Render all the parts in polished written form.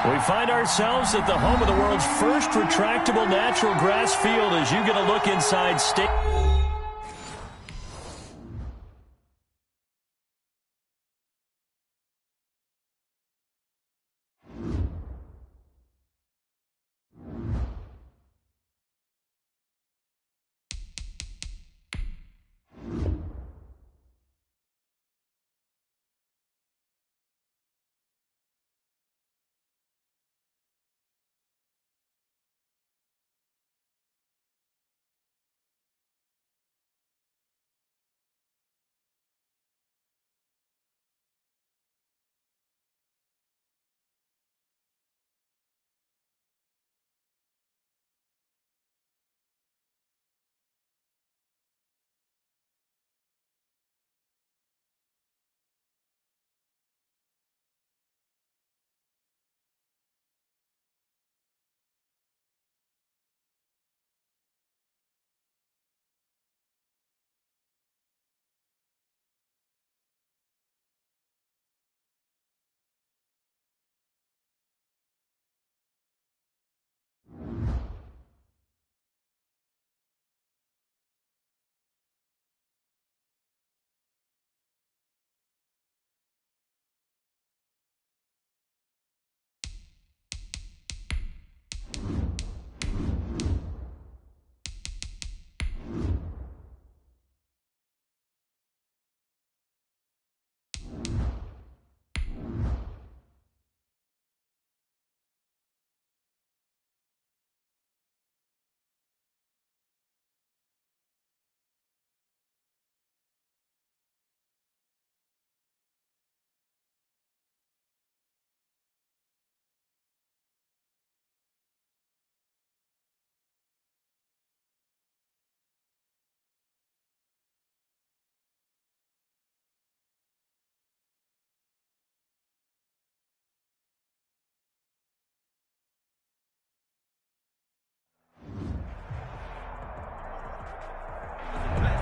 We find ourselves at the home of the world's first retractable natural grass field as you get a look inside state.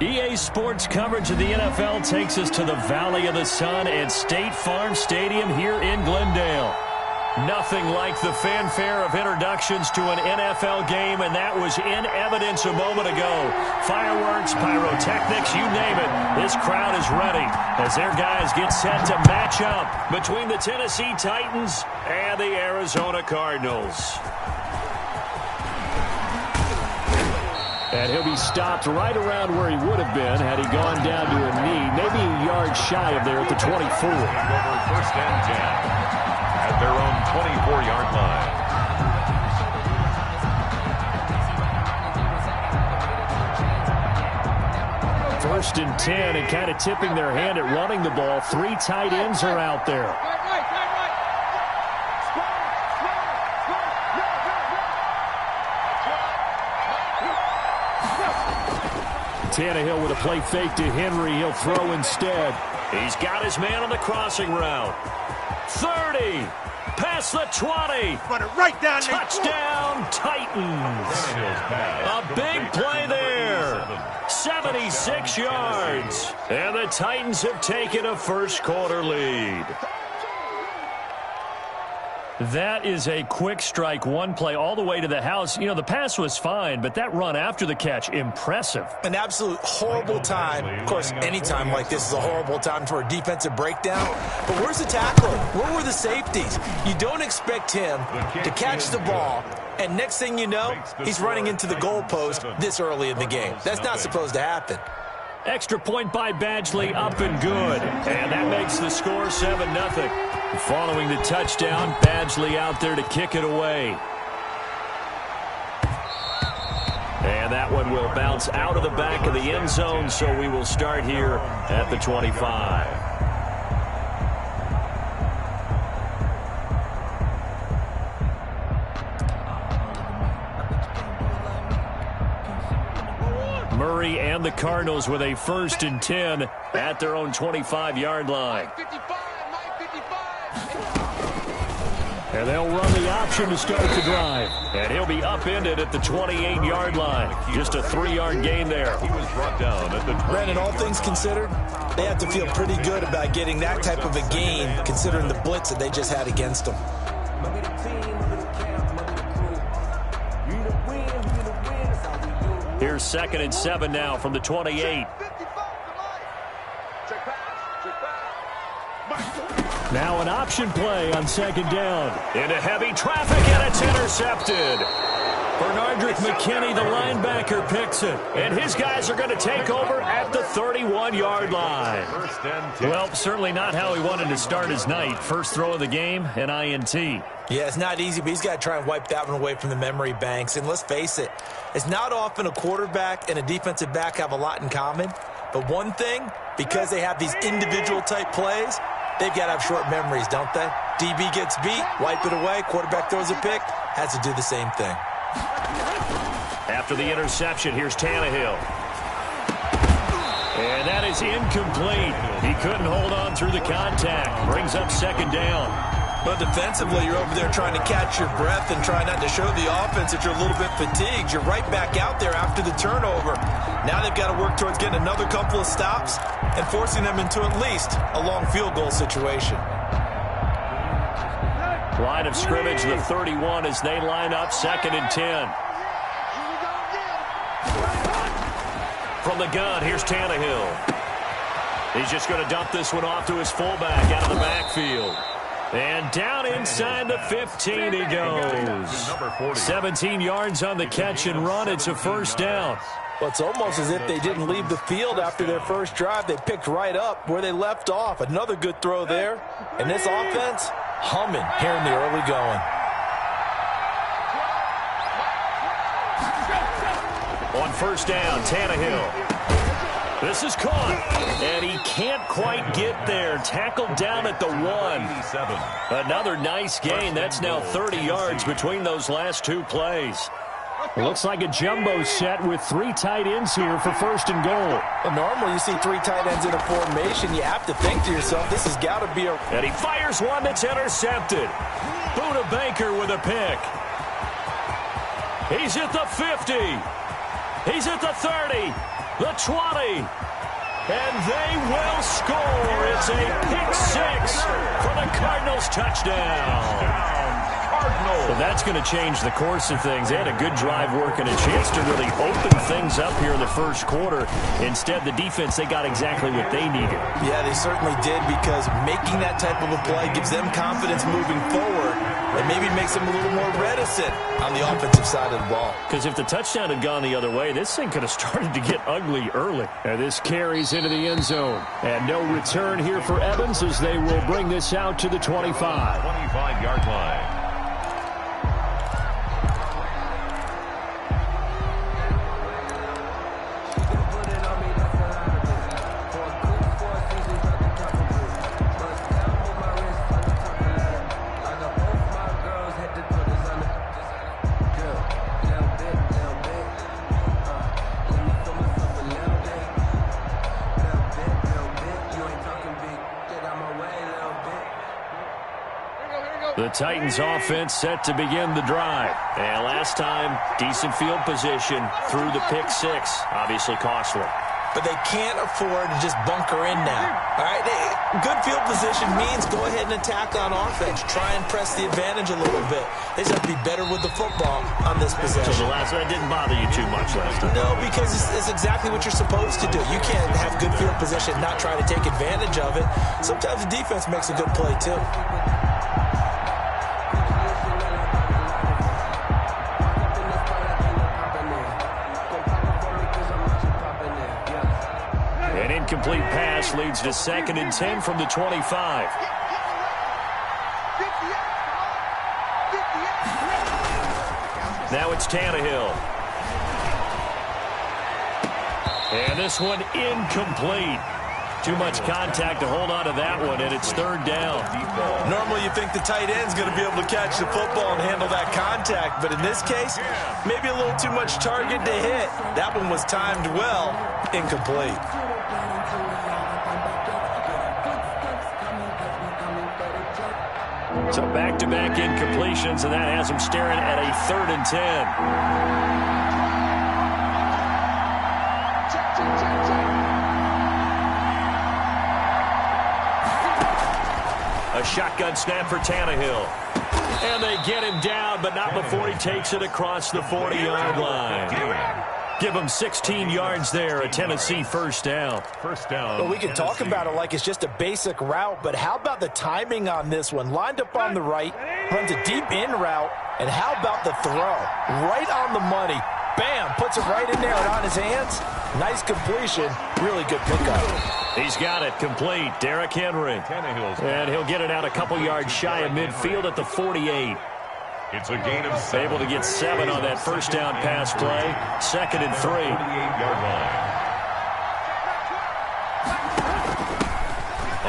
EA Sports coverage of the NFL takes us to the Valley of the Sun at State Farm Stadium here in Glendale. Nothing like the fanfare of introductions to an NFL game, and that was in evidence a moment ago. Fireworks, pyrotechnics, you name it. This crowd is ready as their guys get set to match up between the Tennessee Titans and the Arizona Cardinals. And he'll be stopped right around where he would have been had he gone down to a knee, maybe a yard shy of there at the 24. First and 10 at their own 24-yard line. First and 10, and kind of tipping their hand at running the ball. Three tight ends are out there. Tannehill with a play fake to Henry. He'll throw instead. He's got his man on the crossing route. 30. Past the 20. Put it right down. Touchdown, Titans. A big play there. 76 yards. And the Titans have taken a first-quarter lead. That is a quick strike, one play all the way to the house. You know, the pass was fine, but that run after the catch, impressive. An absolute horrible time. Of course, any time like this is a horrible time for a defensive breakdown. But where's the tackler? Where were the safeties? You don't expect him to catch the ball, and next thing you know, he's running into the goalpost this early in the game. That's not supposed to happen. Extra point by Badgley, up and good. And that makes the score 7-0. Following the touchdown, Badgley out there to kick it away. And that one will bounce out of the back of the end zone, so we will start here at the 25. Murray and the Cardinals with a first and 10 at their own 25-yard line. And they'll run the option to start the drive. And he'll be upended at the 28-yard line. Just a 3-yard gain there. He was brought down at the Brandon, all things considered, they have to feel pretty good about getting that type of a gain, considering the blitz that they just had against them. Here's 2nd and 7 now from the 28. Now an option play on 2nd down. Into heavy traffic, and it's intercepted. Bernardrick McKinney, the linebacker, picks it. And his guys are going to take over at the 31-yard line. Well, certainly not how he wanted to start his night. First throw of the game, an INT. Yeah, it's not easy, but he's got to try and wipe that one away from the memory banks. And let's face it, it's not often a quarterback and a defensive back have a lot in common. But one thing, because they have these individual-type plays, they've got to have short memories, don't they? DB gets beat, wipe it away, quarterback throws a pick, has to do the same thing. After the interception, here's Tannehill. And that is incomplete. He couldn't hold on through the contact. Brings up 2nd down. But defensively, you're over there trying to catch your breath and try not to show the offense that you're a little bit fatigued. You're right back out there after the turnover. Now they've got to work towards getting another couple of stops and forcing them into at least a long field goal situation. Line of scrimmage, the 31 as they line up 2nd and 10. From the gun, here's Tannehill. He's just going to dump this one off to his fullback out of the backfield. And down inside the 15 he goes. 17 yards on the catch and run. It's a first down. Well, it's almost as if they didn't leave the field after their first drive. They picked right up where they left off. Another good throw there. And this offense, humming here in the early going. On first down, Tannehill. This is caught, and he can't quite get there. Tackled down at the 1. Another nice gain. That's now 30 yards between those last two plays. It looks like a jumbo set with 3 tight ends here for 1st and goal. Well, normally you see 3 tight ends in a formation. You have to think to yourself, this has got to be a... And he fires one that's intercepted. Buda Baker with a pick. He's at the 50. He's at the 30. The 20, and they will score. It's a pick 6 for the Cardinals touchdown. Well, that's going to change the course of things. They had a good drive work and a chance to really open things up here in the first quarter. Instead, the defense, they got exactly what they needed. Yeah, they certainly did, because making that type of a play gives them confidence moving forward and maybe makes them a little more reticent on the offensive side of the ball. Because if the touchdown had gone the other way, this thing could have started to get ugly early. And this carries into the end zone. And no return here for Evans as they will bring this out to the 25. 25-yard line. The Titans offense set to begin the drive. And last time, decent field position through the pick 6. Obviously costly. But they can't afford to just bunker in now. All right, good field position means go ahead and attack on offense. Try and press the advantage a little bit. They just have to be better with the football on this possession. So the last one didn't bother you too much last time? No, because it's exactly what you're supposed to do. You can't have good field position, not try to take advantage of it. Sometimes the defense makes a good play too. An incomplete pass leads to 2nd and 10 from the 25. Now it's Tannehill. And this one incomplete. Too much contact to hold on to that one, and it's 3rd down. Normally you think the tight end's going to be able to catch the football and handle that contact, but in this case, maybe a little too much target to hit. That one was timed well, incomplete. So back-to-back incompletions, and that has him staring at a 3rd and 10. A shotgun snap for Tannehill. And they get him down, but not before he takes it across the 40-yard line. Give him 16 yards there, a Tennessee first down. First down. Well, we can talk about it like it's just a basic route, but how about the timing on this one? Lined up on the right, runs a deep in route, and how about the throw? Right on the money. Bam, puts it right in there and on his hands. Nice completion, really good pickup. He's got it complete, Derrick Henry. And he'll get it out a couple yards shy of midfield at the 48. It's a gain of 7. Able to get 7 on that first down pass play. 2nd and 3. 48-yard line.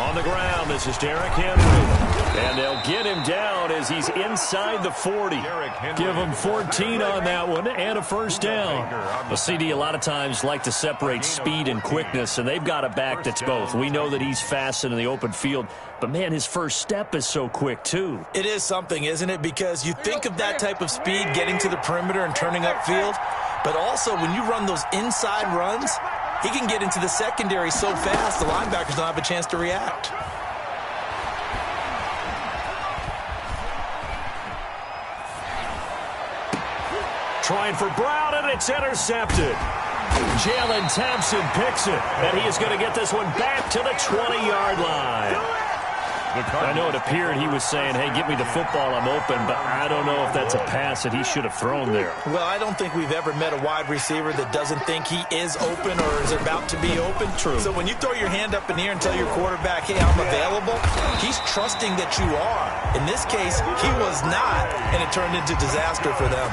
On the ground, this is Derrick Henry. And they'll get him down as he's inside the 40. Give him 14 on that one and a first down. The CD a lot of times like to separate speed and quickness, and they've got a back that's both. We know that he's fast in the open field, but, man, his first step is so quick, too. It is something, isn't it? Because you think of that type of speed getting to the perimeter and turning upfield, but also when you run those inside runs, he can get into the secondary so fast the linebackers don't have a chance to react. Trying for Brown, and it's intercepted. Jalen Thompson picks it, and he is going to get this one back to the 20-yard line. I know it appeared he was saying, hey, give me the football, I'm open, but I don't know if that's a pass that he should have thrown there. Well, I don't think we've ever met a wide receiver that doesn't think he is open or is about to be open. True. So when you throw your hand up in the air and tell your quarterback, hey, I'm available, he's trusting that you are. In this case, he was not, and it turned into disaster for them.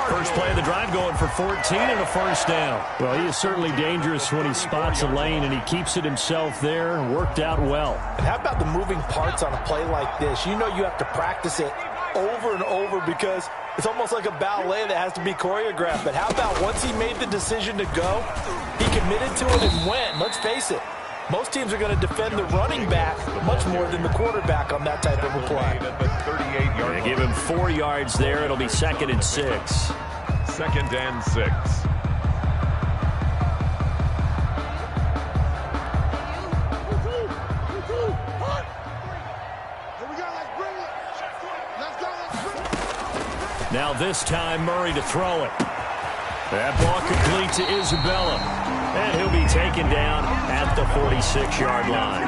First play of the drive going for 14 and a first down. Well, he is certainly dangerous when he spots a lane, and he keeps it himself there. Worked out well. And how about the moving parts on a play like this? You know you have to practice it over and over because it's almost like a ballet that has to be choreographed. But how about once he made the decision to go, he committed to it and went. Let's face it, most teams are going to defend the running back much more than the quarterback on that type of a play. They give him 4 yards there. It'll be 2nd and 6. 2nd and 6. Now this time Murray to throw it. That ball complete to Isabella. And he'll be taken down at the 46-yard line.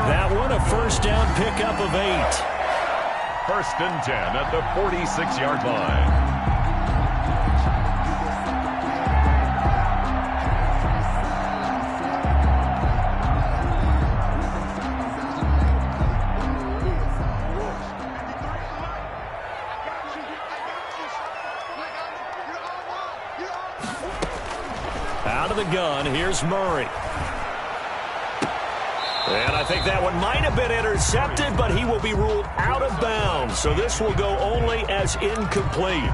That one a first down pickup of 8. 1st and 10 at the 46-yard line. Out of the gun, here's Murray. And I think that one might have been intercepted, but he will be ruled out of bounds. So this will go only as incomplete.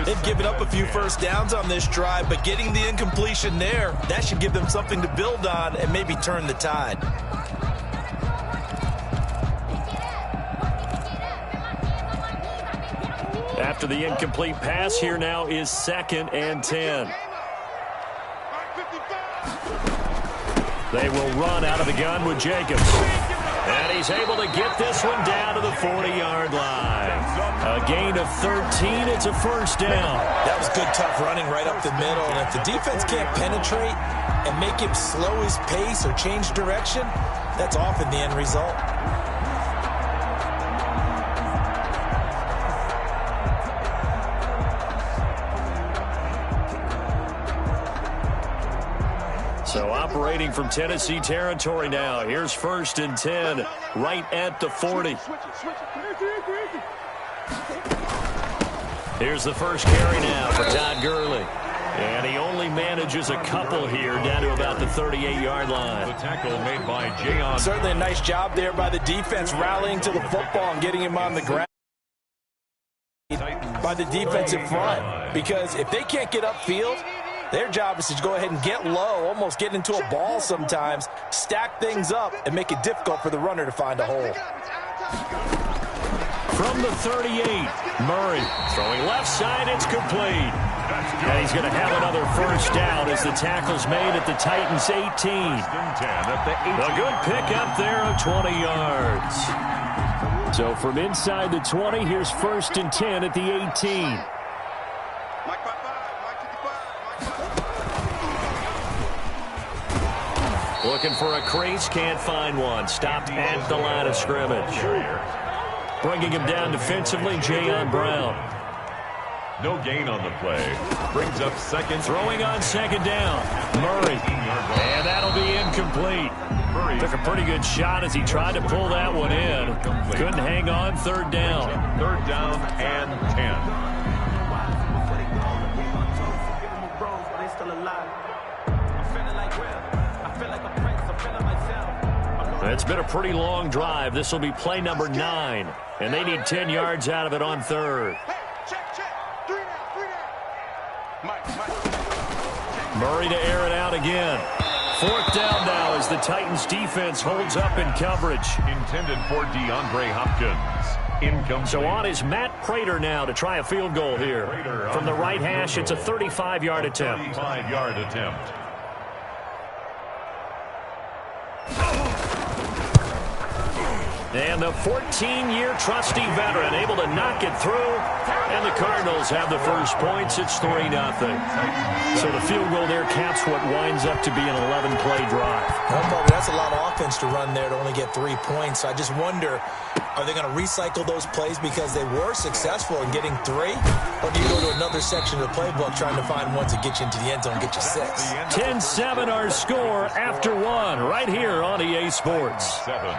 They've given up a few first downs on this drive, but getting the incompletion there, that should give them something to build on and maybe turn the tide. After the incomplete pass, here now is 2nd and 10. They will run out of the gun with Jacobs. And he's able to get this one down to the 40-yard line. A gain of 13. It's a first down. That was good, tough running right up the middle. And if the defense can't penetrate and make him slow his pace or change direction, that's often the end result. So operating from Tennessee territory now. Here's 1st and 10 right at the 40. Here's the first carry now for Todd Gurley. And he only manages a couple here down to about the 38-yard line. The tackle made by Jayon. Certainly a nice job there by the defense rallying to the football and getting him on the ground by the defensive front. Because if they can't get upfield, their job is to go ahead and get low, almost get into a ball sometimes, stack things up, and make it difficult for the runner to find a hole. From the 38, Murray throwing left side, it's complete. And he's going to have another first down as the tackle's made at the Titans' 18. A good pickup there of 20 yards. So from inside the 20, here's 1st and 10 at the 18. Looking for a crease, can't find one. Stopped at the line of scrimmage. Bringing him down defensively, Jayon Brown. No gain on the play. Brings up second. Throwing on second down. Murray. And that'll be incomplete. Took a pretty good shot as he tried to pull that one in. Couldn't hang on. 3rd down. 3rd down and 10. It's been a pretty long drive. This will be play number 9. And they need 10 yards out of it on 3rd. Murray to air it out again. 4th down now as the Titans defense holds up in coverage. Intended for DeAndre Hopkins. Incomplete. So on is Matt Prater now to try a field goal here. From the right hash, it's a 35-yard attempt. 35-yard attempt. And the 14-year trusty veteran able to knock it through. And the Cardinals have the first points. It's 3-0. So the field goal there caps what winds up to be an 11-play drive. Well, Bobby, that's a lot of offense to run there to only get 3 points. I just wonder, are they going to recycle those plays because they were successful in getting 3? Or do you go to another section of the playbook trying to find ones that get you into the end zone and get you 6? 10-7 our score after 1 right here on EA Sports. 7.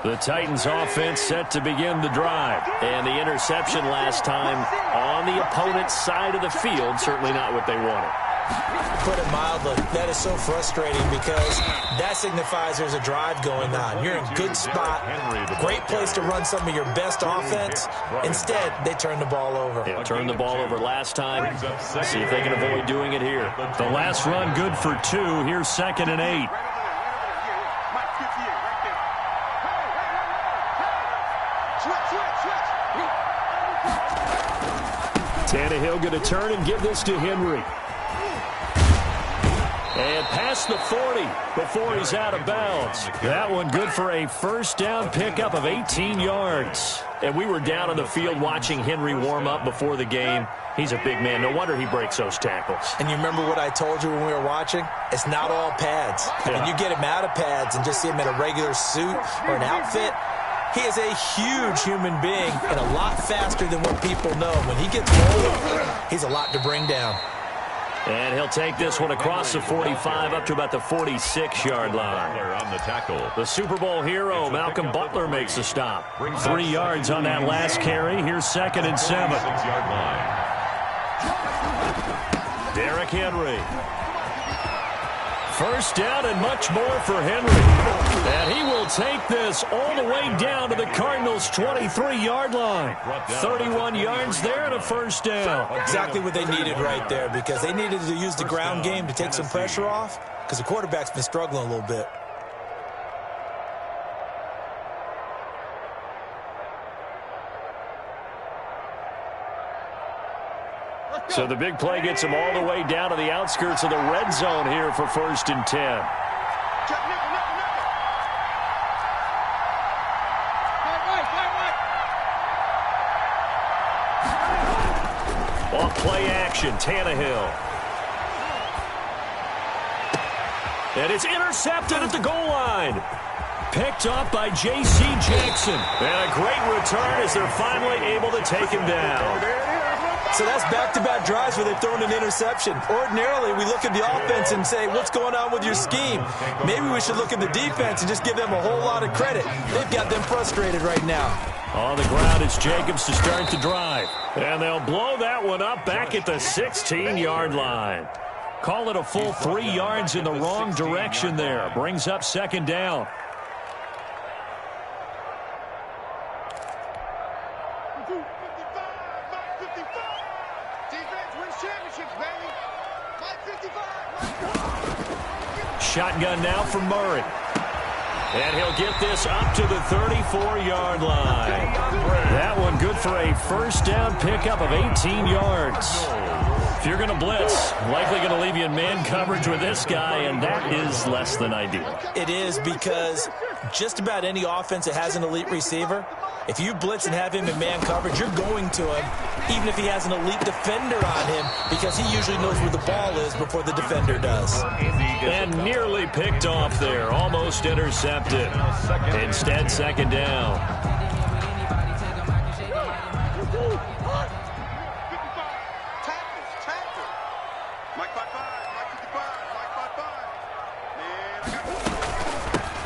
The Titans offense set to begin the drive. And the interception last time on the opponent's side of the field. Certainly not what they wanted. Put it mildly, that is so frustrating because that signifies there's a drive going on. You're in a good spot, great place to run some of your best offense. Instead, they turn the ball over. Yeah, turned the ball over last time. See if they can avoid doing it here. The last run good for 2. Here's 2nd and 8. Tannehill going to turn and give this to Henry. And past the 40 before he's out of bounds. That one good for a 1st down pickup of 18 yards. And we were down on the field watching Henry warm up before the game. He's a big man. No wonder he breaks those tackles. And you remember what I told you when we were watching? It's not all pads. Yeah. When you get him out of pads and just see him in a regular suit or an outfit, he is a huge human being and a lot faster than what people know. When he gets rolling, he's a lot to bring down. And he'll take this one across the 45 up to about the 46-yard line. On the tackle. The Super Bowl hero, Malcolm Butler, makes the stop. 3 yards on that last carry. Here's 2nd and 7. 6-yard line. Derrick Henry. 1st down and much more for Henry. And he will take this all the way down to the Cardinals' 23-yard line. 31 yards there and a 1st down. Exactly what they needed right there because they needed to use the ground game to take some pressure off because the quarterback's been struggling a little bit. So the big play gets him all the way down to the outskirts of the red zone here for 1st and 10. Off play action, Tannehill. And it's intercepted at the goal line. Picked off by J.C. Jackson. And a great return as they're finally able to take him down. So that's back-to-back drives where they've thrown an interception. Ordinarily, we look at the offense and say, what's going on with your scheme? Maybe we should look at the defense and just give them a whole lot of credit. They've got them frustrated right now. On the ground, it's Jacobs to start the drive. And they'll blow that one up back at the 16-yard line. Call it a full 3 yards in the wrong direction there. Brings up 2nd down. Shotgun now from Murray. And he'll get this up to the 34-yard line. That one good for a 1st down pickup of 18 yards. If you're going to blitz, likely going to leave you in man coverage with this guy, and that is less than ideal. It is, because just about any offense that has an elite receiver, if you blitz and have him in man coverage, you're going to him, even if he has an elite defender on him, because he usually knows where the ball is before the defender does. And nearly picked off there, almost intercepted. Instead, second down.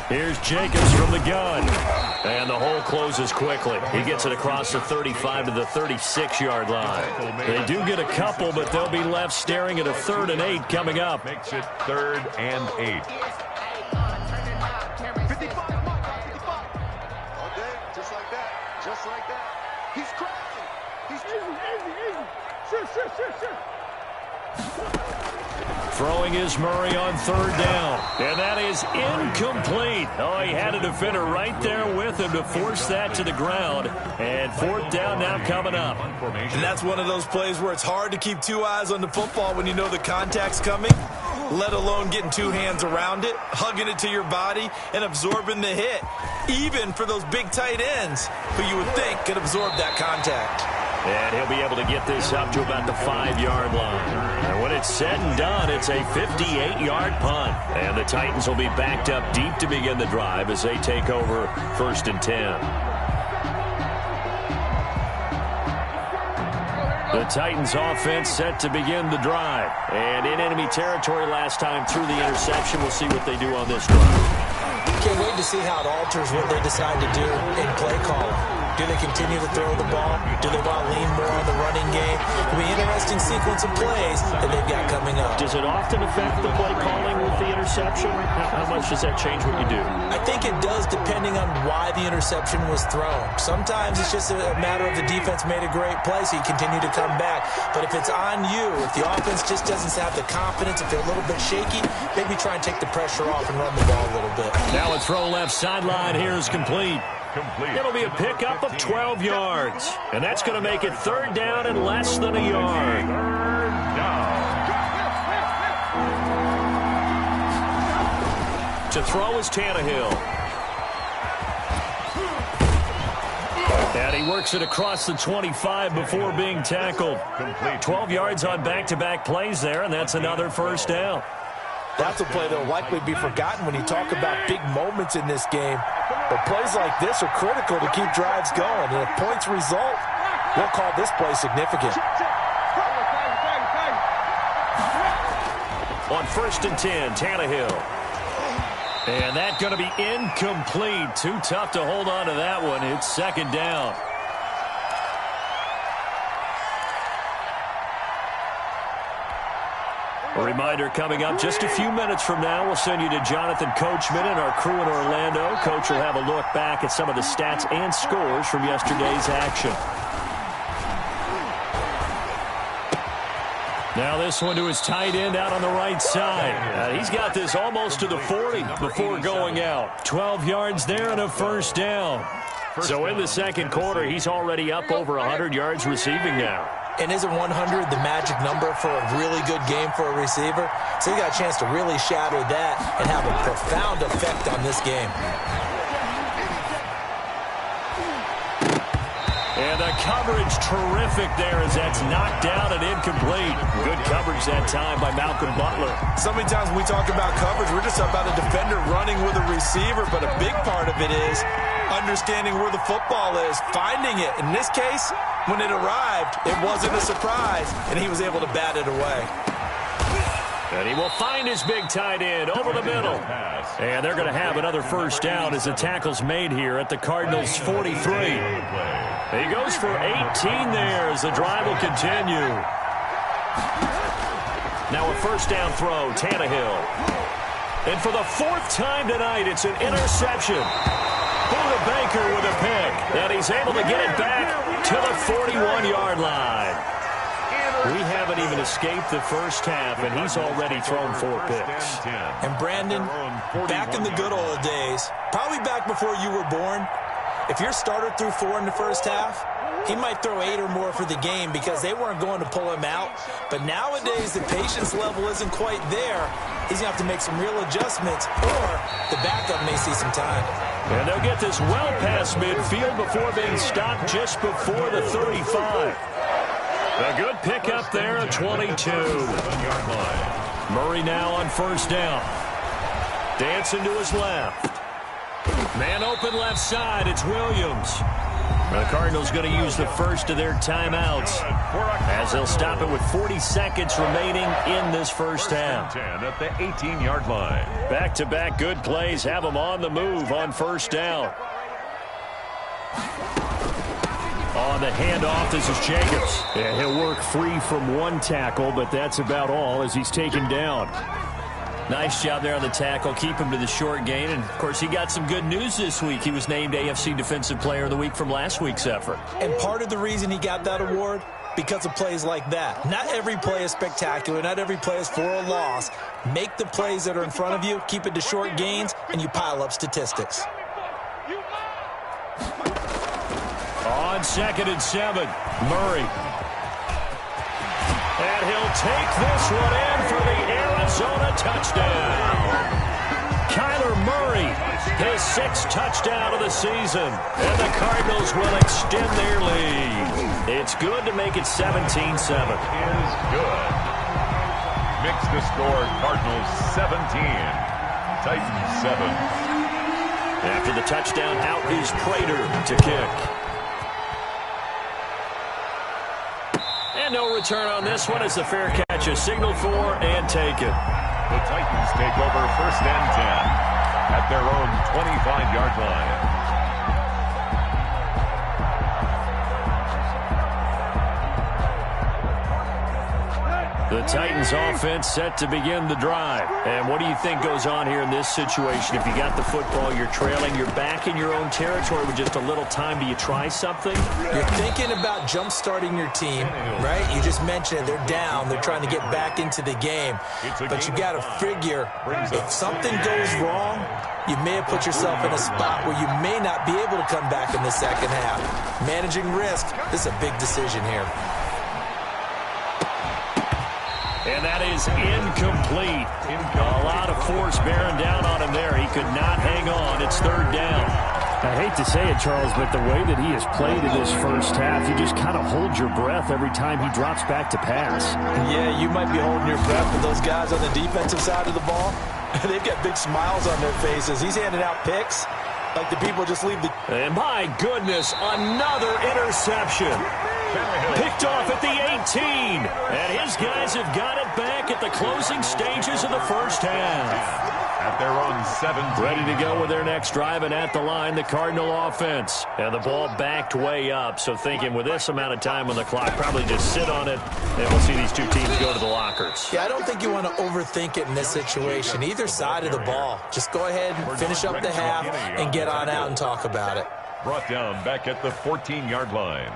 Here's Jacobs from the gun. And the hole closes quickly. He gets it across the 35 to the 36-yard line. They do get a couple, but they'll be left staring at a 3rd and 8 coming up. Makes it 3rd and 8. Just like that. Just like that. He's crashing. He's easy. Sure. Throwing is Murray on 3rd down. And that is incomplete. Oh, he had a defender right there with him to force that to the ground. And 4th down now coming up. And that's one of those plays where it's hard to keep 2 eyes on the football when you know the contact's coming, let alone getting 2 hands around it, hugging it to your body, and absorbing the hit, even for those big tight ends who you would think could absorb that contact. And he'll be able to get this up to about the 5-yard line. And when it's said and done, it's a 58-yard punt. And the Titans will be backed up deep to begin the drive as they take over 1st and 10. The Titans offense set to begin the drive. And in enemy territory last time through the interception. We'll see what they do on this drive. Can't wait to see how it alters what they decide to do in play calling. Do they continue to throw the ball? Do they want to lean more on the running game? It'll be an interesting sequence of plays that they've got coming up. Does it often affect the play calling with the interception? How much does that change what you do? I think it does, depending on why the interception was thrown. Sometimes it's just a matter of the defense made a great play, so you continue to come back. But if it's on you, if the offense just doesn't have the confidence, if they're a little bit shaky, maybe try and take the pressure off and run the ball a little bit. Now a throw left sideline here is complete. It'll be a pickup of 12 yards. And that's going to make it 3rd down and less than a yard. 3rd down. To throw is Tannehill. And he works it across the 25 before being tackled. 12 yards on back-to-back plays there, and that's another 1st down. That's a play that will likely be forgotten when you talk about big moments in this game. But plays like this are critical to keep drives going. And if points result, we'll call this play significant. On 1st and 10, Tannehill. And that's going to be incomplete. Too tough to hold on to that one. It's 2nd down. A reminder coming up just a few minutes from now, we'll send you to Jonathan Coachman and our crew in Orlando. Coach will have a look back at some of the stats and scores from yesterday's action. Now this one to his tight end out on the right side. He's got this almost to the 40 before going out. 12 yards there and a 1st down. So in the 2nd quarter, he's already up over 100 yards receiving now. And isn't 100 the magic number for a really good game for a receiver? So he got a chance to really shatter that and have a profound effect on this game. And the coverage terrific there as that's knocked down and incomplete. Good coverage that time by Malcolm Butler. So many times when we talk about coverage, we're just about a defender running with a receiver, but a big part of it is understanding where the football is, finding it. In this case, when it arrived, it wasn't a surprise, and he was able to bat it away. And he will find his big tight end over the middle. And they're going to have another 1st down as the tackle's made here at the Cardinals' 43. He goes for 18 there as the drive will continue. Now a 1st down throw, Tannehill. And for the 4th time tonight, it's an interception. Buda Baker with a pick. And he's able to get it back to the 41-yard line. We haven't even escaped the 1st half, and he's already thrown 4 picks. And Brandon, back in the good old days, probably back before you were born, if your starter threw 4 in the 1st half, he might throw 8 or more for the game because they weren't going to pull him out. But nowadays, the patience level isn't quite there. He's going to have to make some real adjustments, or the backup may see some time. And they'll get this well past midfield before being stopped just before the 35. A good pickup there at 22. Murray now on first down. Dancing to his left. Man open left side. It's Williams. The Cardinals going to use the first of their timeouts as they'll stop it with 40 seconds remaining in this first half. 10 at the 18-yard line. Back-to-back good plays have them on the move on first down. On the handoff, this is Jacobs. Yeah, he'll work free from one tackle, but that's about all as he's taken down. Nice job there on the tackle. Keep him to the short gain. And, of course, he got some good news this week. He was named AFC Defensive Player of the Week from last week's effort. And part of the reason he got that award, because of plays like that. Not every play is spectacular. Not every play is for a loss. Make the plays that are in front of you, keep it to short gains, and you pile up statistics. On 2nd and 7, Murray. And he'll take this one in for the Arizona touchdown. Kyler Murray, his 6th touchdown of the season. And the Cardinals will extend their lead. It's good to make it 17-7. Is good. Mix the score, Cardinals 17, Titans 7. After the touchdown, out is Prater to kick. And no return on this one as the fair catch is signaled for and taken. The Titans take over 1st and 10 at their own 25-yard line. The Titans offense set to begin the drive. And what do you think goes on here in this situation? If you got the football, you're trailing, you're back in your own territory with just a little time. Do you try something? You're thinking about jump-starting your team, right? You just mentioned it. They're down. They're trying to get back into the game. But you got to figure, if something goes wrong, you may have put yourself in a spot where you may not be able to come back in the second half. Managing risk, this is a big decision here. And that is incomplete. A lot of force bearing down on him there. He could not hang on. It's 3rd down. I hate to say it, Charles, but the way that he has played in this first half, you just kind of hold your breath every time he drops back to pass. Yeah, you might be holding your breath, but those guys on the defensive side of the ball, they've got big smiles on their faces. He's handing out picks like the people just leave the... And my goodness, another interception. Picked off at the 18. And his guys have got it back at the closing stages of the first half. At their own 17. Ready to go with their next drive, and at the line, the Cardinal offense. And the ball backed way up, so thinking with this amount of time on the clock, probably just sit on it, and we'll see these two teams go to the lockers. Yeah, I don't think you want to overthink it in this situation. Either side of the ball. Just go ahead and finish up the half and get on out and talk about it. Brought down back at the 14-yard line.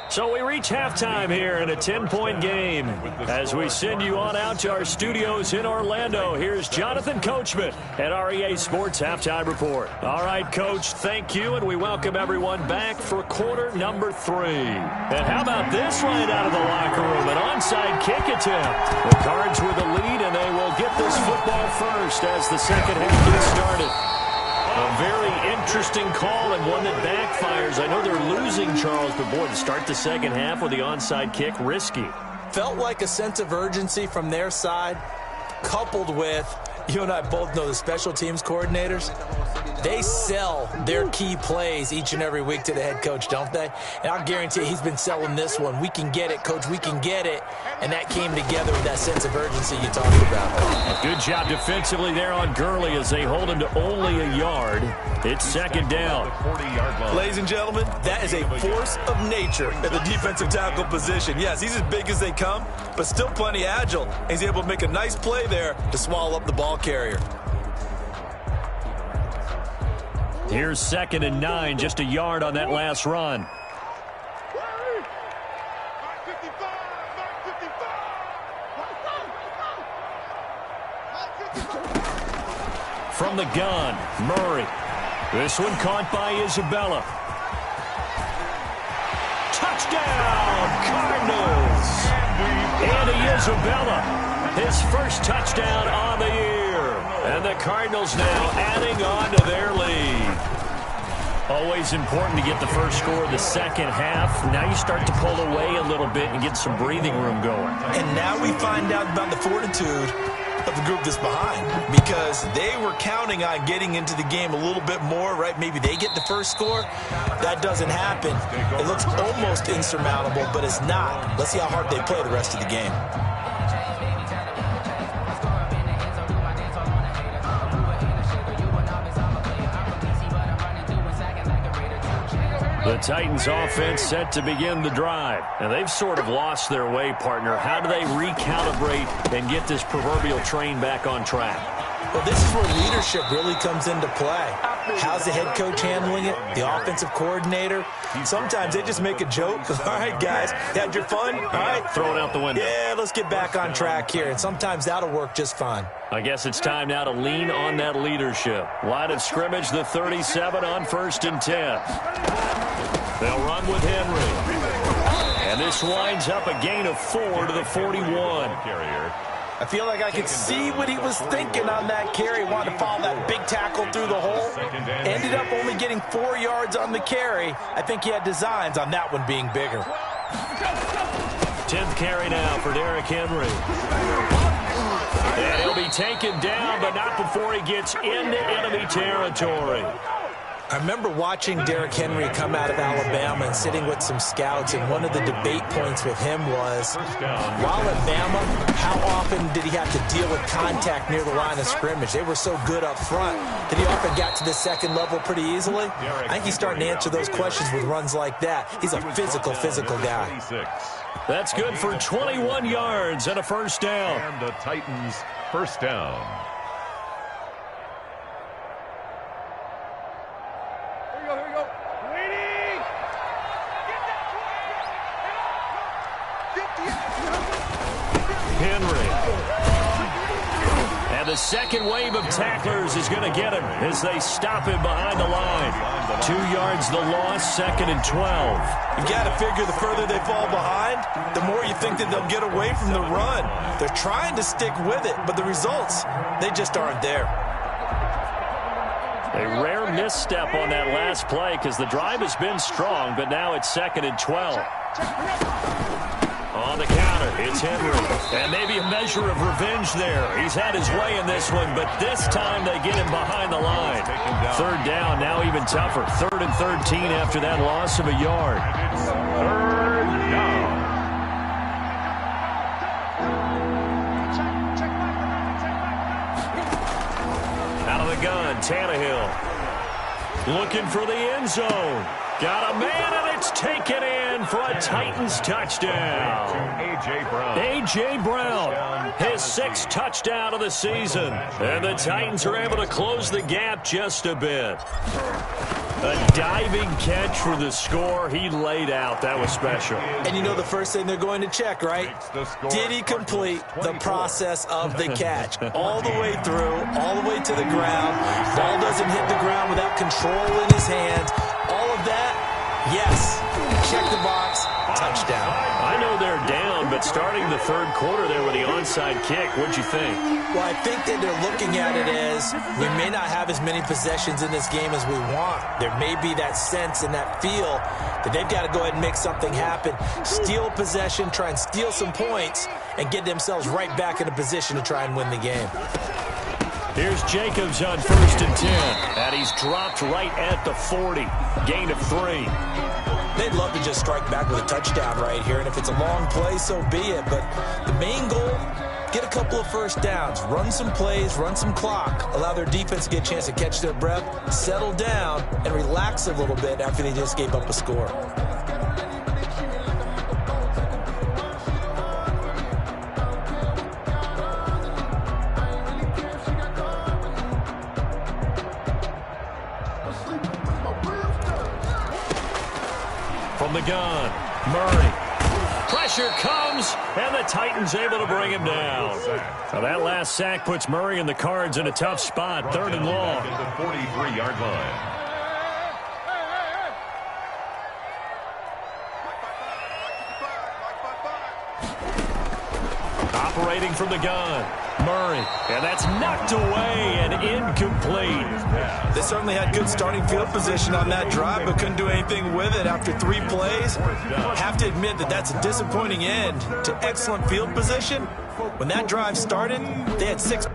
So we reach halftime here in a 10-point game. As we send you on out to our studios in Orlando, here's Jonathan Coachman at REA Sports Halftime Report. All right, Coach, thank you, and we welcome everyone back for quarter number 3. And how about this right out of the locker room, an onside kick attempt. The Cards with the lead, and they will get this football first as the second half gets started. A very interesting call and one that backfires. I know they're losing, Charles, but boy, to start the second half with the onside kick, risky. Felt like a sense of urgency from their side, coupled with, you and I both know the special teams coordinators, they sell their key plays each and every week to the head coach, don't they? And I'll guarantee you he's been selling this one. We can get it, Coach, we can get it. And that came together with that sense of urgency you talked about. Good job defensively there on Gurley as they hold him to only a yard. It's second down. Ladies and gentlemen, that is a force of nature at the defensive tackle position. Yes, he's as big as they come, but still plenty agile. He's able to make a nice play there to swallow up the ball carrier. Here's 2nd and 9, just a yard on that last run. From the gun, Murray. This one caught by Isabella. Touchdown, Cardinals. Andy Isabella, his first touchdown on the year. And the Cardinals now adding on to their lead. Always important to get the first score of the second half. Now you start to pull away a little bit and get some breathing room going. And now we find out about the fortitude of the group that's behind, because they were counting on getting into the game a little bit more, right? Maybe they get the first score. That doesn't happen. It looks almost insurmountable, but it's not. Let's see how hard they play the rest of the game. The Titans offense set to begin the drive. And they've sort of lost their way, partner. How do they recalibrate and get this proverbial train back on track? Well, this is where leadership really comes into play. How's the head coach handling it? The offensive coordinator? Sometimes they just make a joke. All right, guys, had your fun? All right. Throw it out the window. Yeah, let's get back on track here. And sometimes that'll work just fine. I guess it's time now to lean on that leadership. Line of scrimmage, the 37 on 1st and 10. They'll run with Henry. And this winds up a gain of 4 to the 41. I feel like I could see what he was thinking on that carry. Wanted to follow that big tackle through the hole. Ended up only getting 4 yards on the carry. I think he had designs on that one being bigger. 10th carry now for Derrick Henry. And he'll be taken down, but not before he gets into enemy territory. I remember watching Derrick Henry come out of Alabama and sitting with some scouts, and one of the debate points with him was, while at Bama, how often did he have to deal with contact near the line of scrimmage? They were so good up front that he often got to the second level pretty easily. I think he's starting to answer those questions with runs like that. He's a physical guy. That's good for 21 yards and a first down. And the Titans first down. Henry. And the second wave of tacklers is going to get him as they stop him behind the line. 2 yards the loss, 2nd and 12. You've got to figure the further they fall behind, the more you think that they'll get away from the run. They're trying to stick with it, but the results, they just aren't there. A rare misstep on that last play because the drive has been strong, but now it's 2nd and 12. On the counter, it's Henry. And maybe a measure of revenge there. He's had his way in this one, but this time they get him behind the line. 3rd down, now even tougher. 3rd and 13 after that loss of a yard. It's 3rd down. Out of the gun, Tannehill. Looking for the end zone. Got a man, and it's taken in for a Titans touchdown. A.J. Brown. A.J. Brown, his 6th touchdown of the season. And the Titans are able to close the gap just a bit. A diving catch for the score. He laid out. That was special. And you know the first thing they're going to check, right? Did he complete the process of the catch? All the way through, all the way to the ground. Ball doesn't hit the ground without control in his hands. All of that, yes. Check the box, touchdown. I know they're down, but starting the 3rd quarter there with the onside kick, what'd you think? Well, I think that they're looking at it as we may not have as many possessions in this game as we want. There may be that sense and that feel that they've got to go ahead and make something happen. Steal possession, try and steal some points, and get themselves right back in a position to try and win the game. Here's Jacobs on 1st and 10, and he's dropped right at the 40. Gain of 3. They'd love to just strike back with a touchdown right here, and if it's a long play, so be it. But the main goal, get a couple of first downs, run some plays, run some clock, allow their defense to get a chance to catch their breath, settle down, and relax a little bit after they just gave up a score. From the gun, Murray. Pressure comes, and the Titans able to bring him down. Now that last sack puts Murray and the Cards in a tough spot, 3rd and long. At the 43-yard line. awaiting from the gun. Murray, and that's knocked away and incomplete. They certainly had good starting field position on that drive, but couldn't do anything with it after 3 plays. Have to admit that that's a disappointing end to excellent field position. When that drive started, they had 6